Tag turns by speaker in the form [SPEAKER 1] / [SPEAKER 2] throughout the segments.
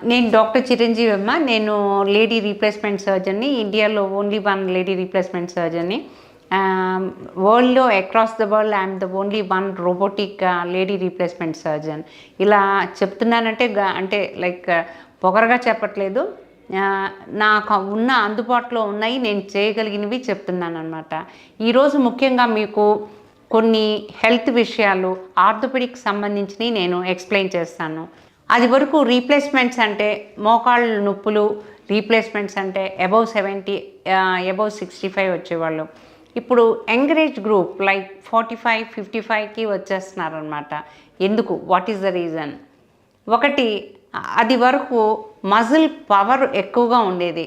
[SPEAKER 1] నేను డాక్టర్ చిరంజీవి అమ్మ. నేను లేడీ రీప్లేస్మెంట్ సర్జన్‌ని. ఇండియాలో ఓన్లీ వన్ లేడీ రీప్లేస్మెంట్ సర్జన్‌ని. వరల్డ్‌లో across the world I am the only one robotic lady replacement surgeon. ఇలా చెప్తున్నానంటే అంటే లైక్ పొగరుగా చెప్పట్లేదు. నాకు ఉన్న అందుబాటులో ఉన్నాయి, నేను చేయగలిగినవి చెప్తున్నాననమాట. ఈరోజు ముఖ్యంగా మీకు కొన్ని హెల్త్ విషయాలు ఆర్థోపెడిక్ సంబంధించినవి నేను ఎక్స్‌ప్లెయిన్ చేస్తాను. అది వరకు రీప్లేస్మెంట్స్ అంటే మోకాళ్ళ నొప్పులు, రీప్లేస్మెంట్స్ అంటే అబవ్ 70, అబవ్ 65 వచ్చేవాళ్ళు. ఇప్పుడు యంగర్ ఏజ్ గ్రూప్ లైక్ 45, 55కి వచ్చేస్తున్నారనమాట. ఎందుకు? What is the reason? ఒకటి, అది వరకు మజిల్ పవర్ ఎక్కువగా ఉండేది.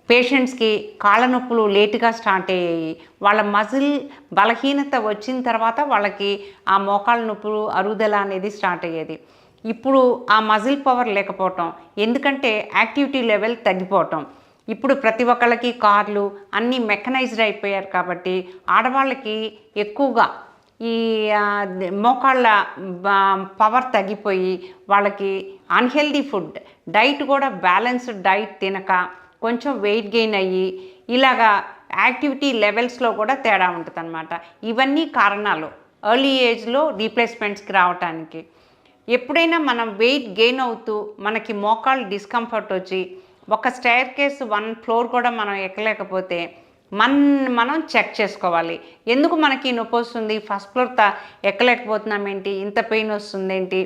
[SPEAKER 1] పేషెంట్స్కి కాళ్ళ నొప్పులు లేటుగా స్టార్ట్ అయ్యాయి. వాళ్ళ మజిల్ బలహీనత వచ్చిన తర్వాత వాళ్ళకి ఆ మోకాళ్ళ నొప్పులు, అరుగుదల అనేది స్టార్ట్ అయ్యేది. ఇప్పుడు ఆ మజిల్ పవర్ లేకపోవటం, ఎందుకంటే యాక్టివిటీ లెవెల్ తగ్గిపోవటం. ఇప్పుడు ప్రతి ఒక్కళ్ళకి కార్లు అన్నీ మెకనైజ్డ్ అయిపోయారు కాబట్టి ఆడవాళ్ళకి ఎక్కువగా ఈ మోకాళ్ళ పవర్ తగ్గిపోయి వాళ్ళకి అన్హెల్దీ ఫుడ్, డైట్ కూడా బ్యాలెన్స్డ్ డైట్ తినక కొంచెం వెయిట్ గెయిన్ అయ్యి ఇలాగా యాక్టివిటీ లెవెల్స్లో కూడా తేడా ఉంటుంది అన్నమాట. ఇవన్నీ కారణాలు ఎర్లీ ఏజ్లో రీప్లేస్మెంట్స్కి రావటానికి. ఎప్పుడైనా మనం వెయిట్ గెయిన్ అవుతూ మనకి మోకాళ్ళు డిస్కంఫర్ట్ వచ్చి ఒక స్టైర్ కేస్ 1 ఫ్లోర్ కూడా మనం ఎక్కలేకపోతే మనం చెక్ చేసుకోవాలి. ఎందుకు మనకి నొప్పి వస్తుంది, ఫస్ట్ ఫ్లోర్ ఎక్కలేకపోతున్నాం ఏంటి, ఇంత పెయిన్ వస్తుంది ఏంటి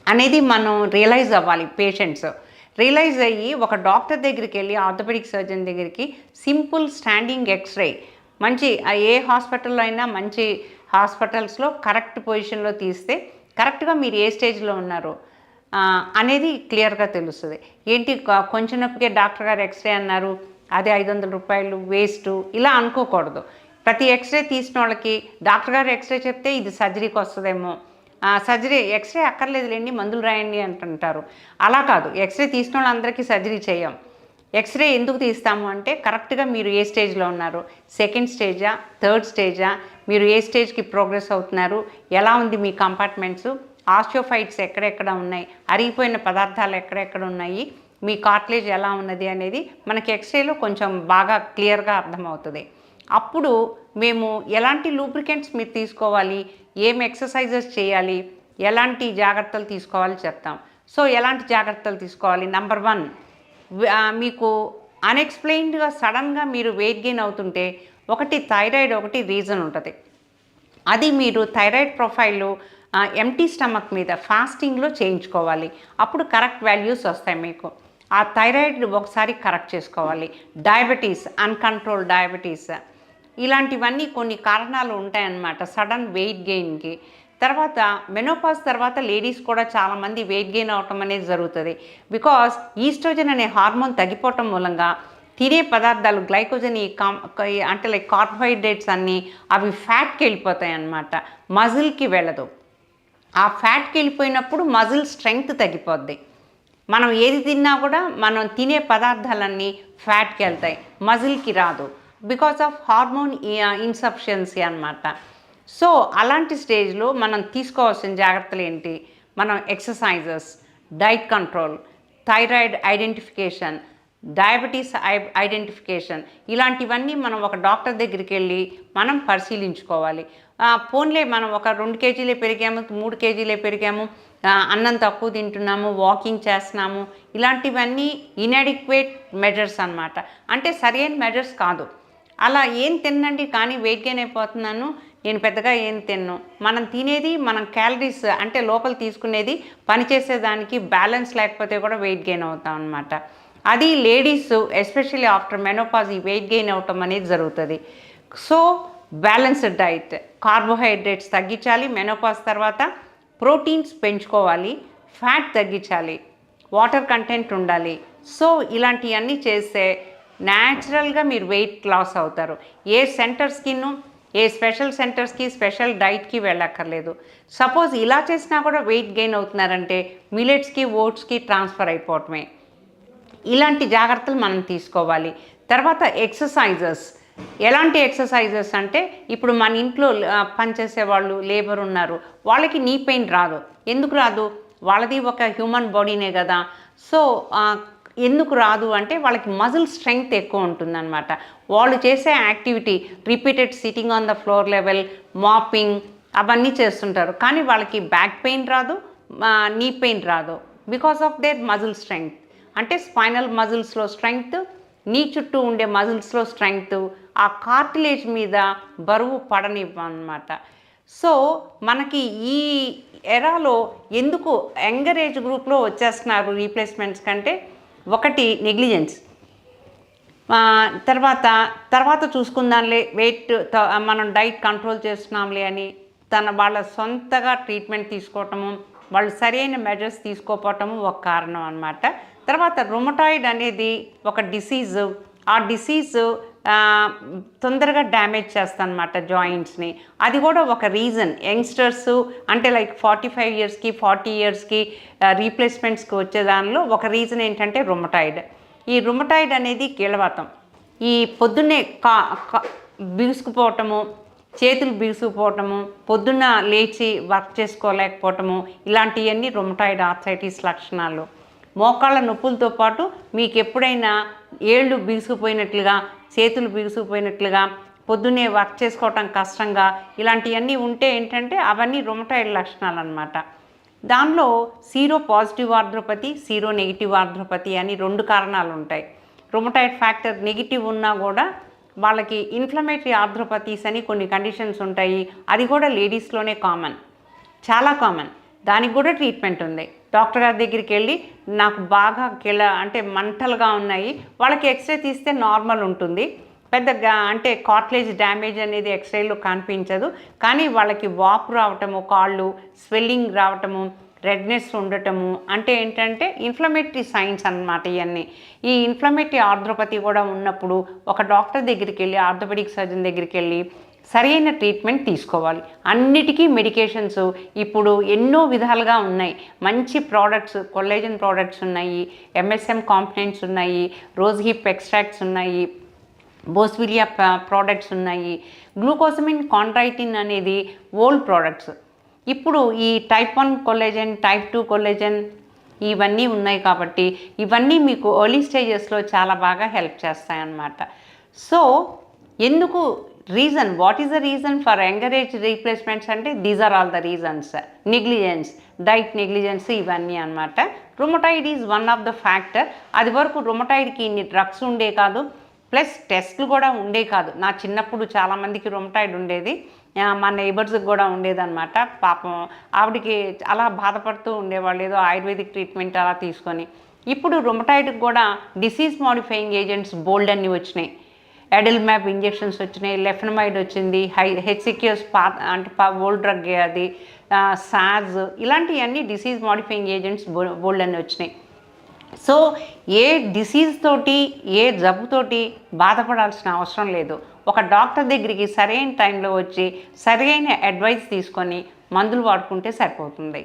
[SPEAKER 1] అనేది మనం రియలైజ్ అవ్వాలి. పేషెంట్స్ రియలైజ్ అయ్యి ఒక డాక్టర్ దగ్గరికి వెళ్ళి, ఆర్థోపెడిక్ సర్జన్ దగ్గరికి సింపుల్ స్టాండింగ్ ఎక్స్రే, మంచి ఏ హాస్పిటల్లో అయినా మంచి హాస్పిటల్స్లో కరెక్ట్ పొజిషన్లో తీస్తే కరెక్ట్గా మీరు ఏ స్టేజ్లో ఉన్నారు అనేది క్లియర్గా తెలుస్తుంది. ఏంటి కొంచెం నొప్పికే డాక్టర్ గారు ఎక్స్రే అన్నారు, అదే 500 రూపాయలు వేస్ట్ ఇలా అనుకోకూడదు. ప్రతి ఎక్స్రే తీసిన వాళ్ళకి డాక్టర్ గారు ఎక్స్రే చెప్తే ఇది సర్జరీకి వస్తుందేమో, సర్జరీ ఎక్స్రే అక్కర్లేదులేండి మందులు రాయండి అంటుంటారు. అలా కాదు, ఎక్స్రే తీసిన వాళ్ళందరికీ సర్జరీ చేయం. ఎక్స్రే ఎందుకు తీస్తాము అంటే కరెక్ట్గా మీరు ఏ స్టేజ్లో ఉన్నారు, సెకండ్ స్టేజా, థర్డ్ స్టేజా, మీరు ఏ స్టేజ్కి ప్రోగ్రెస్ అవుతున్నారు, ఎలా ఉంది మీ కంపార్ట్మెంట్స్, ఆస్టియోఫైట్స్ ఎక్కడెక్కడ ఉన్నాయి, అరిగిపోయిన పదార్థాలు ఎక్కడెక్కడ ఉన్నాయి, మీ కార్ట్లేజ్ ఎలా ఉన్నది అనేది మనకి ఎక్స్రేలో కొంచెం బాగా క్లియర్గా అర్థమవుతుంది. అప్పుడు మేము ఎలాంటి లూబ్రికెంట్స్ మీరు తీసుకోవాలి, ఏం ఎక్సర్సైజెస్ చేయాలి, ఎలాంటి జాగ్రత్తలు తీసుకోవాలి చెప్తాం. సో ఎలాంటి జాగ్రత్తలు తీసుకోవాలి? నెంబర్ 1, మీకు అన్ఎక్స్ప్లెయిన్డ్గా సడన్గా మీరు వెయిట్ గెయిన్ అవుతుంటే ఒకటి థైరాయిడ్, ఒకటి రీజన్ ఉంటుంది. అది మీరు థైరాయిడ్ ప్రొఫైల్ ఎంటీ స్టమక్ మీద ఫాస్టింగ్లో చేయించుకోవాలి. అప్పుడు కరెక్ట్ వాల్యూస్ వస్తాయి మీకు. ఆ థైరాయిడ్ ఒకసారి కరెక్ట్ చేసుకోవాలి. డయాబెటీస్, అన్కంట్రోల్ డయాబెటీస్, ఇలాంటివన్నీ కొన్ని కారణాలు ఉంటాయన్నమాట సడన్ వెయిట్ గెయిన్కి. తర్వాత మెనోపాజ్ తర్వాత లేడీస్ కూడా చాలామంది వెయిట్ గెయిన్ అవటం అనేది జరుగుతుంది. బికాస్ ఈస్ట్రోజన్ అనే హార్మోన్ తగ్గిపోవటం మూలంగా తినే పదార్థాలు గ్లైకోజన్ అంటే లైక్ కార్బోహైడ్రేట్స్ అన్నీ అవి ఫ్యాట్కి వెళ్ళిపోతాయి అన్నమాట, మజిల్కి వెళ్ళదు. ఆ ఫ్యాట్కి వెళ్ళిపోయినప్పుడు మజిల్ స్ట్రెంగ్త్ తగ్గిపోద్ది. మనం ఏది తిన్నా కూడా మనం తినే పదార్థాలన్నీ ఫ్యాట్కి వెళ్తాయి, మజిల్కి రాదు, బికాస్ ఆఫ్ హార్మోన్ ఇన్సఫిషియన్సీ అన్నమాట. సో అలాంటి స్టేజ్లో మనం తీసుకోవాల్సిన జాగ్రత్తలు ఏంటి? మనం exercises, diet control, thyroid identification, diabetes identification, ఇలాంటివన్నీ మనం ఒక డాక్టర్ దగ్గరికి వెళ్ళి మనం పరిశీలించుకోవాలి. పోన్లే మనం ఒక 2 కేజీలే పెరిగాము, 3 కేజీలే పెరిగాము, అన్నం తక్కువ తింటున్నాము, వాకింగ్ చేస్తున్నాము, ఇలాంటివన్నీ ఇన్అడిక్వేట్ మెజర్స్ అన్నమాట. అంటే సరైన మెజర్స్ కాదు. అలా ఏం తినండి కానీ వెయిట్ గెయిన్ అయిపోతున్నాను, నేను పెద్దగా ఏం తిన్ను, మనం తినేది మనం క్యాలరీస్ అంటే లోపల తీసుకునేది పనిచేసేదానికి బ్యాలెన్స్ లేకపోతే కూడా వెయిట్ గెయిన్ అవుతాం అన్నమాట. అది లేడీస్ ఎస్పెషల్లీ ఆఫ్టర్ మెనోపాజ్ ఈ వెయిట్ గెయిన్ అవటం అనేది జరుగుతుంది. సో బ్యాలెన్స్డ్ డైట్, కార్బోహైడ్రేట్స్ తగ్గించాలి, మెనోపాజ్ తర్వాత ప్రోటీన్స్ పెంచుకోవాలి, ఫ్యాట్ తగ్గించాలి, వాటర్ కంటెంట్ ఉండాలి. సో ఇలాంటివన్నీ చేస్తే న్యాచురల్గా మీరు వెయిట్ లాస్ అవుతారు. ఏ సెంటర్స్కిను, ఏ స్పెషల్ సెంటర్స్కి, స్పెషల్ డైట్కి వెళ్ళక్కర్లేదు. సపోజ్ ఇలా చేసినా కూడా వెయిట్ గెయిన్ అవుతున్నారంటే మిలెట్స్కి, ఓట్స్కి ట్రాన్స్ఫర్ అయిపోవటమే. ఇలాంటి జాగ్రత్తలు మనం తీసుకోవాలి. తర్వాత ఎక్సర్సైజెస్, ఎలాంటి ఎక్సర్సైజెస్ అంటే ఇప్పుడు మన ఇంట్లో పనిచేసే వాళ్ళు లేబర్ ఉన్నారు, వాళ్ళకి నీ పెయిన్ రాదు. ఎందుకు రాదు? వాళ్ళది ఒక హ్యూమన్ బాడీనే కదా. సో ఎందుకు రాదు అంటే వాళ్ళకి మజిల్ స్ట్రెంగ్త్ ఎక్కువ ఉంటుందన్నమాట. వాళ్ళు చేసే activity repeated sitting on the floor level, mopping అవన్నీ చేస్తుంటారు, కానీ వాళ్ళకి బ్యాక్ పెయిన్ రాదు, నీ పెయిన్ రాదు, because of their muscle strength. అంటే స్పైనల్ మజిల్స్లో స్ట్రెంగ్త్, నీ చుట్టూ ఉండే మజిల్స్లో స్ట్రెంగ్త్, ఆ కార్టిలేజ్ మీద బరువు పడనివ్వన్నమాట. సో మనకి ఈ ఎరాలో ఎందుకు యంగర్ ఏజ్ గ్రూప్లో వచ్చేస్తున్నారు రీప్లేస్మెంట్స్ కంటే, ఒకటి నెగ్లిజెన్స్, తర్వాత చూసుకుందాంలే, వెయిట్ మనం డైట్ కంట్రోల్ చేస్తున్నాంలే అని వాళ్ళ సొంతగా ట్రీట్మెంట్ తీసుకోవటము, వాళ్ళు సరైన మెజర్స్ తీసుకోకపోవటము ఒక కారణం అన్నమాట. తర్వాత రుమటాయిడ్ అనేది ఒక డిసీజు, ఆ డిసీజు తొందరగా డ్యామేజ్ చేస్తానమాట జాయింట్స్ని. అది కూడా ఒక రీజన్. యంగ్స్టర్స్ అంటే లైక్ 45 ఇయర్స్కి 40 ఇయర్స్కి రీప్లేస్మెంట్స్కి వచ్చే దానిలో ఒక రీజన్ ఏంటంటే రుమటాయిడ్. ఈ రుమటాయిడ్ అనేది కీళ్ళవాతం. ఈ పొద్దున్నే బిగుసుకుపోవటము, చేతులు బిగుసుకుపోవటము, పొద్దున్న లేచి వర్క్ చేసుకోలేకపోవటము, ఇలాంటివన్నీ రుమటాయిడ్ ఆర్థరైటిస్ లక్షణాలు. మోకాళ్ళ నొప్పులతో పాటు మీకు ఎప్పుడైనా ఏళ్ళు బిగుసుకుపోయినట్లుగా, చేతులు బిగుసుకుపోయినట్లుగా, పొద్దున్నే వర్క్ చేసుకోవటం కష్టంగా, ఇలాంటివన్నీ ఉంటే ఏంటంటే అవన్నీ రుమటాయిడ్ లక్షణాలు అన్నమాట. దానిలో sero positive arthropathy, sero negative arthropathy అని 2 కారణాలు ఉంటాయి. రుమటాయిడ్ ఫ్యాక్టర్ నెగిటివ్ ఉన్నా కూడా వాళ్ళకి ఇన్ఫ్లమేటరీ ఆర్థ్రోపతీస్ అని కొన్ని కండిషన్స్ ఉంటాయి. అది కూడా లేడీస్లోనే కామన్, చాలా కామన్. దానికి కూడా ట్రీట్మెంట్ ఉంది. డాక్టర్ గారి దగ్గరికి వెళ్ళి నాకు బాగా అంటే మంటలుగా ఉన్నాయి, వాళ్ళకి ఎక్స్రే తీస్తే నార్మల్ ఉంటుంది, పెద్దగా అంటే కార్టిలేజ్ డ్యామేజ్ అనేది ఎక్స్రేలో కనిపించదు, కానీ వాళ్ళకి వాపు రావటము, కాళ్ళు స్వెల్లింగ్ రావటము, రెడ్నెస్ ఉండటము, అంటే ఏంటంటే ఇన్ఫ్లమేటరీ సైన్స్ అన్నమాట ఇవన్నీ. ఈ ఇన్ఫ్లమేటరీ ఆర్థ్రోపతి కూడా ఉన్నప్పుడు ఒక డాక్టర్ దగ్గరికి వెళ్ళి, ఆర్థోపెడిక్ సర్జన్ దగ్గరికి వెళ్ళి సరైన ట్రీట్మెంట్ తీసుకోవాలి. అన్నిటికీ మెడికేషన్స్ ఇప్పుడు ఎన్నో విధాలుగా ఉన్నాయి. మంచి ప్రోడక్ట్స్, కొల్లాజెన్ ప్రోడక్ట్స్ ఉన్నాయి, ఎంఎస్ఎం కాంపోనెంట్స్ ఉన్నాయి, రోజ్ హిప్ ఎక్స్ట్రాక్ట్స్ ఉన్నాయి, బోస్విలియా ప్రోడక్ట్స్ ఉన్నాయి. గ్లూకోసమిన్, కాండ్రైటిన్ అనేది ఓల్డ్ ప్రోడక్ట్స్. ఇప్పుడు ఈ టైప్ 1 కొల్లాజెన్, టైప్ 2 కొల్లాజెన్ ఇవన్నీ ఉన్నాయి కాబట్టి ఇవన్నీ మీకు ఎర్లీ స్టేజెస్లో చాలా బాగా హెల్ప్ చేస్తాయన్నమాట. సో ఎందుకు reason, what is the reason for younger age replacements అంటే these are all the reasons. Negligence, diet negligence ఇవన్నీ అనమాట. Rheumatoid is one of the factor. అది వరకు రుమటాయిడ్కి ఇన్ని డ్రగ్స్ ఉండే కాదు, ప్లస్ టెస్ట్లు కూడా ఉండే కాదు. నా చిన్నప్పుడు చాలామందికి రుమటాయిడ్ ఉండేది, మా నైబర్స్కి కూడా ఉండేదన్నమాట. పాపం ఆవిడికి అలా బాధపడుతూ ఉండేవాళ్ళు, ఏదో ఆయుర్వేదిక్ ట్రీట్మెంట్ అలా తీసుకొని. ఇప్పుడు రుమటాయిడ్కి కూడా డిసీజ్ మోడిఫైయింగ్ ఏజెంట్స్ బోల్డ్ అన్నీ వచ్చినాయి. ఎడెల్మ్యాప్ ఇంజెక్షన్స్ వచ్చినాయి, లెఫ్నమైడ్ వచ్చింది, హెచ్సిక్యూస్ అంటే ఓల్డ్ డ్రగ్ అది, సాజ్, ఇలాంటివన్నీ డిసీజ్ మోడిఫైయింగ్ ఏజెంట్స్ బోల్డ్ అన్నీ వచ్చినాయి. సో ఏ డిసీజ్ తోటి, ఏ జబ్బుతోటి బాధపడాల్సిన అవసరం లేదు. ఒక డాక్టర్ దగ్గరికి సరైన టైంలో వచ్చి సరైన అడ్వైస్ తీసుకొని మందులు వాడుకుంటే సరిపోతుంది.